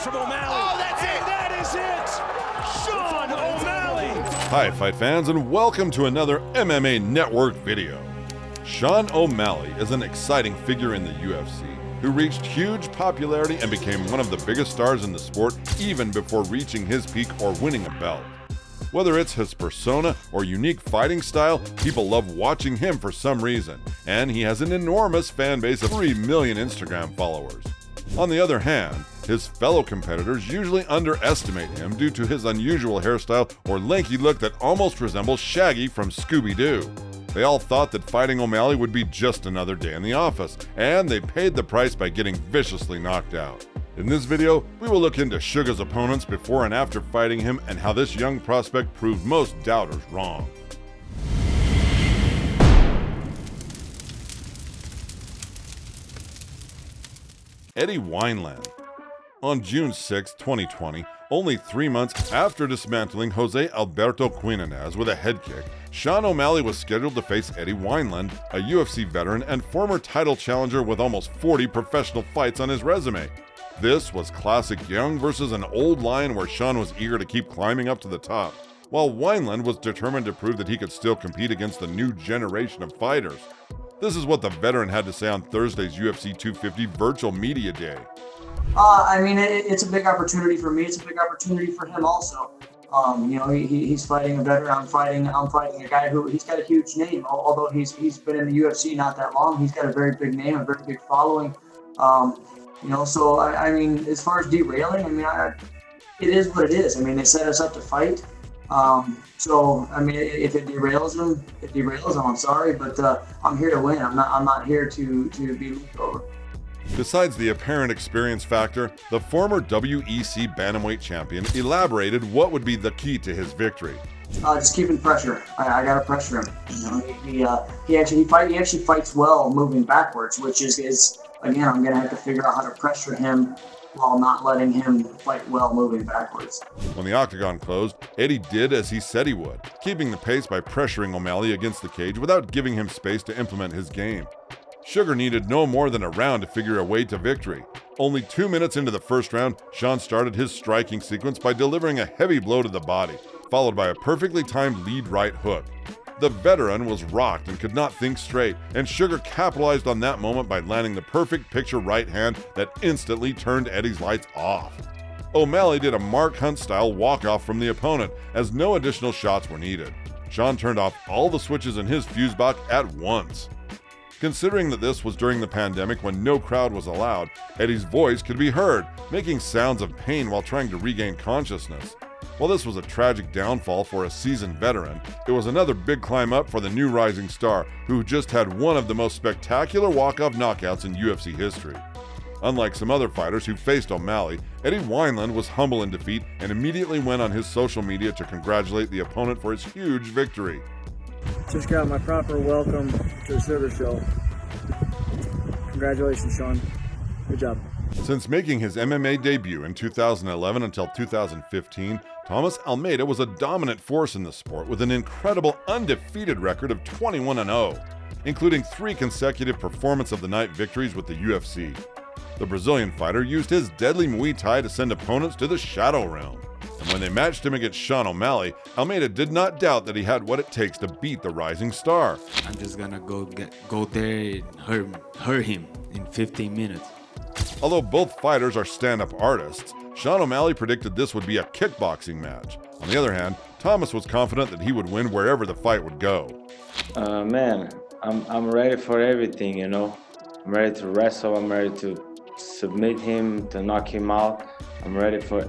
comes from O'Malley. Oh, that's it! That is it! Sean O'Malley! Hi, fight fans, and welcome to another MMA Network video. Sean O'Malley is an exciting figure in the UFC who reached huge popularity and became one of the biggest stars in the sport even before reaching his peak or winning a belt. Whether it's his persona or unique fighting style, people love watching him for some reason, and he has an enormous fan base of 3 million Instagram followers. On the other hand, his fellow competitors usually underestimate him due to his unusual hairstyle or lanky look that almost resembles Shaggy from Scooby-Doo. They all thought that fighting O'Malley would be just another day in the office, and they paid the price by getting viciously knocked out. In this video, we will look into Suga's opponents before and after fighting him and how this young prospect proved most doubters wrong. Eddie Weinland. On June 6, 2020, only 3 months after dismantling Jose Alberto Quinonez with a head kick, Sean O'Malley was scheduled to face Eddie Weinland, a UFC veteran and former title challenger with almost 40 professional fights on his resume. This was classic young versus an old line where Sean was eager to keep climbing up to the top, while Weinland was determined to prove that he could still compete against the new generation of fighters. This is what the veteran had to say on Thursday's UFC 250 virtual media day. It's a big opportunity for me. It's a big opportunity for him also. He's fighting a veteran. I'm fighting a guy who he's got a huge name. Although he's been in the UFC not that long, he's got a very big name, a very big following. As far as derailing, it is what it is. They set us up to fight. If it derails him, it derails him. I'm sorry, but I'm here to win. I'm not here to be looped over. Besides the apparent experience factor, the former WEC bantamweight champion elaborated what would be the key to his victory. Just keeping pressure. I gotta pressure him. He actually fights well moving backwards, which is again, I'm gonna have to figure out how to pressure him while not letting him fight well moving backwards. When the octagon closed, Eddie did as he said he would, keeping the pace by pressuring O'Malley against the cage without giving him space to implement his game. Sugar needed no more than a round to figure a way to victory. Only 2 minutes into the first round, Sean started his striking sequence by delivering a heavy blow to the body, followed by a perfectly timed lead right hook. The veteran was rocked and could not think straight, and Sugar capitalized on that moment by landing the perfect picture right hand that instantly turned Eddie's lights off. O'Malley did a Mark Hunt-style walk-off from the opponent, as no additional shots were needed. Sean turned off all the switches in his fuse box at once. Considering that this was during the pandemic when no crowd was allowed, Eddie's voice could be heard, making sounds of pain while trying to regain consciousness. While this was a tragic downfall for a seasoned veteran, it was another big climb up for the new rising star, who just had one of the most spectacular walk-off knockouts in UFC history. Unlike some other fighters who faced O'Malley, Eddie Weinland was humble in defeat and immediately went on his social media to congratulate the opponent for his huge victory. Just got my proper welcome to the Sugar Show. Congratulations, Sean. Good job. Since making his MMA debut in 2011 until 2015, Thomas Almeida was a dominant force in the sport with an incredible undefeated record of 21-0, including 3 consecutive Performance of the Night victories with the UFC. The Brazilian fighter used his deadly Muay Thai to send opponents to the Shadow Realm. And when they matched him against Sean O'Malley, Almeida did not doubt that he had what it takes to beat the rising star. I'm just gonna go there and hurt him in 15 minutes. Although both fighters are stand-up artists, Sean O'Malley predicted this would be a kickboxing match. On the other hand, Thomas was confident that he would win wherever the fight would go. I'm ready for everything, I'm ready to wrestle, I'm ready to submit him, to knock him out. I'm ready for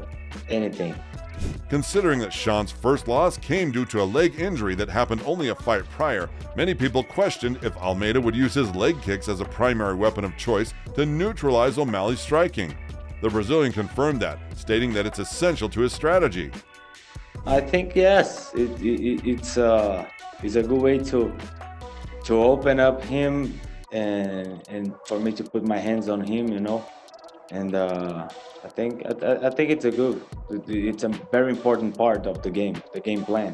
anything. Considering that Sean's first loss came due to a leg injury that happened only a fight prior, many people questioned if Almeida would use his leg kicks as a primary weapon of choice to neutralize O'Malley's striking. The Brazilian confirmed that, stating that it's essential to his strategy. I think yes, it's a good way to open up him and for me to put my hands on him, and I think it's a very important part of the game plan.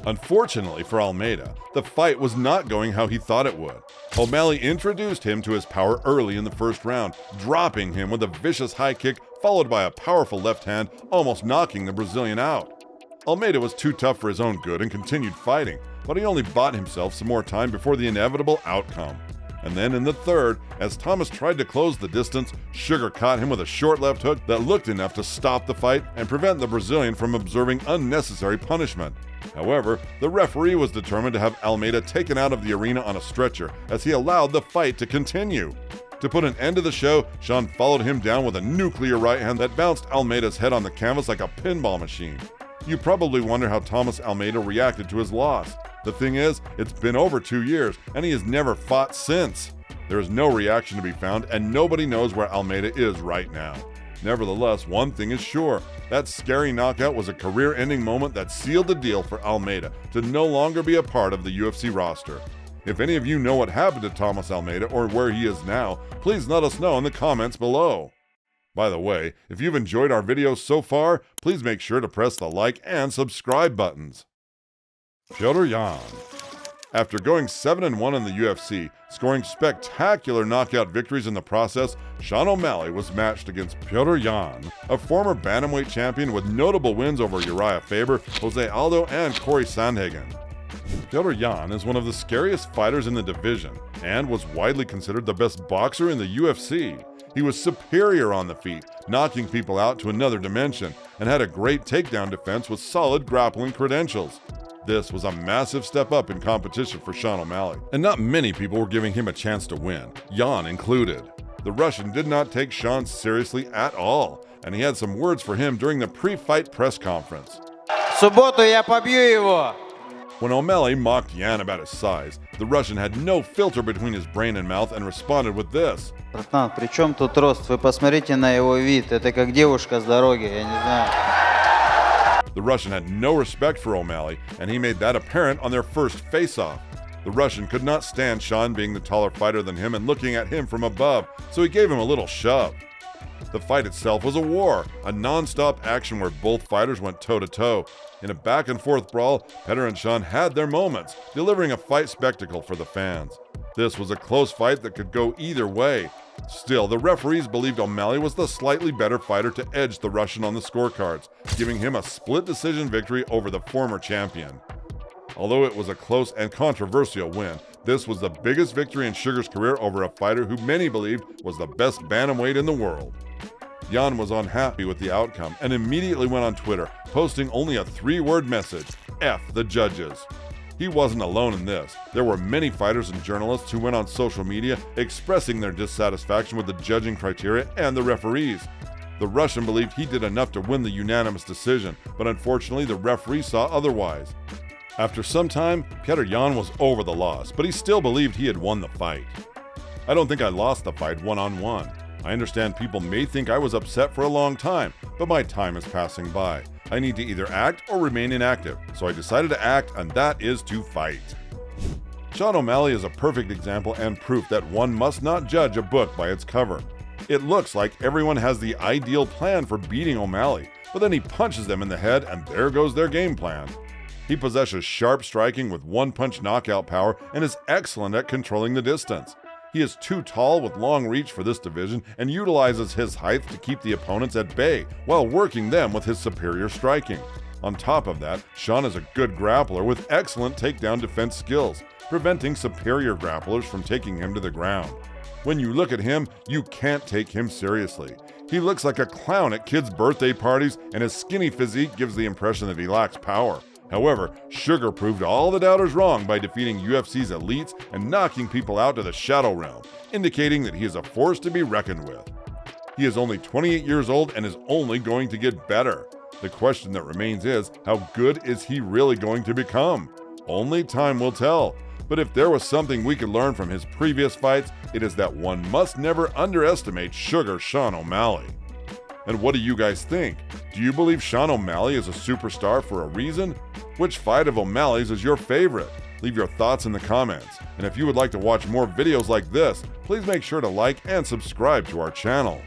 Unfortunately for Almeida, the fight was not going how he thought it would. O'Malley introduced him to his power early in the first round, dropping him with a vicious high kick followed by a powerful left hand, almost knocking the Brazilian out. Almeida was too tough for his own good and continued fighting, but he only bought himself some more time before the inevitable outcome. And then in the third, as Thomas tried to close the distance, Sugar caught him with a short left hook that looked enough to stop the fight and prevent the Brazilian from observing unnecessary punishment. However, the referee was determined to have Almeida taken out of the arena on a stretcher as he allowed the fight to continue. To put an end to the show, Sean followed him down with a nuclear right hand that bounced Almeida's head on the canvas like a pinball machine. You probably wonder how Thomas Almeida reacted to his loss. The thing is, it's been over 2 years, and he has never fought since. There is no reaction to be found, and nobody knows where Almeida is right now. Nevertheless, one thing is sure, that scary knockout was a career-ending moment that sealed the deal for Almeida to no longer be a part of the UFC roster. If any of you know what happened to Thomas Almeida or where he is now, please let us know in the comments below. By the way, if you've enjoyed our videos so far, please make sure to press the like and subscribe buttons. Petr Yan. After going 7-1 in the UFC, scoring spectacular knockout victories in the process, Sean O'Malley was matched against Petr Yan, a former bantamweight champion with notable wins over Uriah Faber, Jose Aldo, and Corey Sandhagen. Petr Yan is one of the scariest fighters in the division and was widely considered the best boxer in the UFC. He was superior on the feet, knocking people out to another dimension, and had a great takedown defense with solid grappling credentials. This was a massive step up in competition for Sean O'Malley, and not many people were giving him a chance to win, Yan included. The Russian did not take Sean seriously at all, and he had some words for him during the pre-fight press conference. В субботу я побью его. When O'Malley mocked Yan about his size, the Russian had no filter between his brain and mouth and responded with this. Братан, при чем тут рост? Вы посмотрите на его вид. Это как девушка с дороги, я не знаю. The Russian had no respect for O'Malley, and he made that apparent on their first face-off. The Russian could not stand Sean being the taller fighter than him and looking at him from above, so he gave him a little shove. The fight itself was a war, a non-stop action where both fighters went toe-to-toe. In a back-and-forth brawl, Petr and Sean had their moments, delivering a fight spectacle for the fans. This was a close fight that could go either way. Still, the referees believed O'Malley was the slightly better fighter to edge the Russian on the scorecards, giving him a split decision victory over the former champion. Although it was a close and controversial win, this was the biggest victory in Sugar's career over a fighter who many believed was the best bantamweight in the world. Yan was unhappy with the outcome and immediately went on Twitter, posting only a 3-word message: F the judges. He wasn't alone in this. There were many fighters and journalists who went on social media expressing their dissatisfaction with the judging criteria and the referees. The Russian believed he did enough to win the unanimous decision, but unfortunately the referee saw otherwise. After some time, Petr Yan was over the loss, but he still believed he had won the fight. I don't think I lost the fight one-on-one. I understand people may think I was upset for a long time, but my time is passing by. I need to either act or remain inactive, so I decided to act, and that is to fight. Sean O'Malley is a perfect example and proof that one must not judge a book by its cover. It looks like everyone has the ideal plan for beating O'Malley, but then he punches them in the head and there goes their game plan. He possesses sharp striking with one-punch knockout power and is excellent at controlling the distance. He is too tall with long reach for this division and utilizes his height to keep the opponents at bay while working them with his superior striking. On top of that, Sean is a good grappler with excellent takedown defense skills, preventing superior grapplers from taking him to the ground. When you look at him, you can't take him seriously. He looks like a clown at kids' birthday parties, and his skinny physique gives the impression that he lacks power. However, Sugar proved all the doubters wrong by defeating UFC's elites and knocking people out to the shadow realm, indicating that he is a force to be reckoned with. He is only 28 years old and is only going to get better. The question that remains is, how good is he really going to become? Only time will tell. But if there was something we could learn from his previous fights, it is that one must never underestimate Sugar Sean O'Malley. And what do you guys think? Do you believe Sean O'Malley is a superstar for a reason? Which fight of O'Malley's is your favorite? Leave your thoughts in the comments. And if you would like to watch more videos like this, please make sure to like and subscribe to our channel.